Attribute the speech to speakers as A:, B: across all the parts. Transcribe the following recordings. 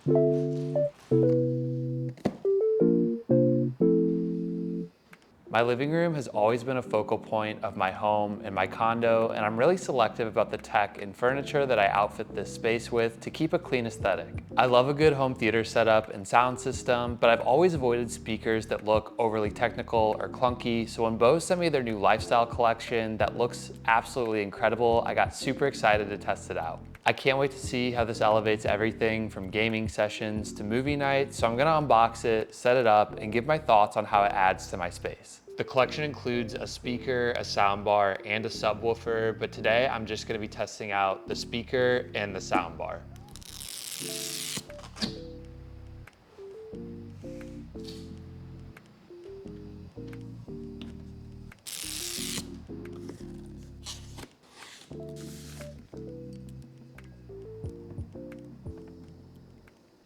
A: My living room has always been a focal point of my home and my condo, and I'm really selective about the tech and furniture that I outfit this space with to keep a clean aesthetic. I love a good home theater setup and sound system, but I've always avoided speakers that look overly technical or clunky, so when Bose sent me their new Lifestyle Collection that looks absolutely incredible, I got super excited to test it out. I can't wait to see how this elevates everything from gaming sessions to movie nights, so I'm gonna unbox it, set it up, and give my thoughts on how it adds to my space. The collection includes a speaker, a soundbar, and a subwoofer, but today I'm just gonna be testing out the speaker and the soundbar.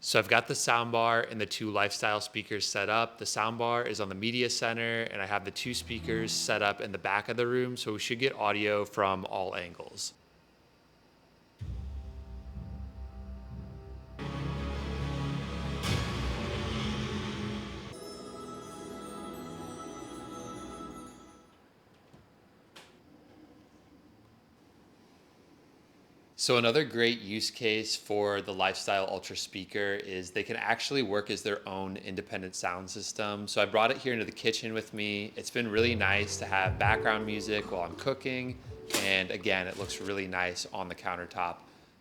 A: So I've got the soundbar and the two lifestyle speakers set up. The soundbar is on the media center, and I have the two speakers set up in the back of the room, so we should get audio from all angles. So another great use case for the Lifestyle Ultra speaker is they can actually work as their own independent sound system. So I brought it here into the kitchen with me. It's been really nice to have background music while I'm cooking. And again, it looks really nice on the countertop.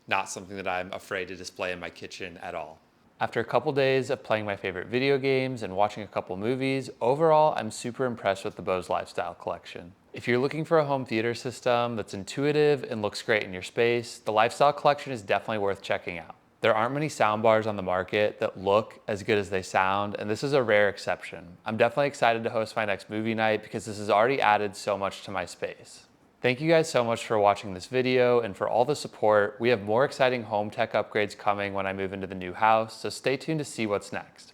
A: Not something that I'm afraid to display in my kitchen at all. After a couple days of playing my favorite video games and watching a couple movies, overall, I'm super impressed with the Bose Lifestyle Collection. If you're looking for a home theater system that's intuitive and looks great in your space, the Lifestyle Collection is definitely worth checking out. There aren't many soundbars on the market that look as good as they sound, and this is a rare exception. I'm definitely excited to host my next movie night because this has already added so much to my space. Thank you guys so much for watching this video and for all the support. We have more exciting home tech upgrades coming when I move into the new house, so stay tuned to see what's next.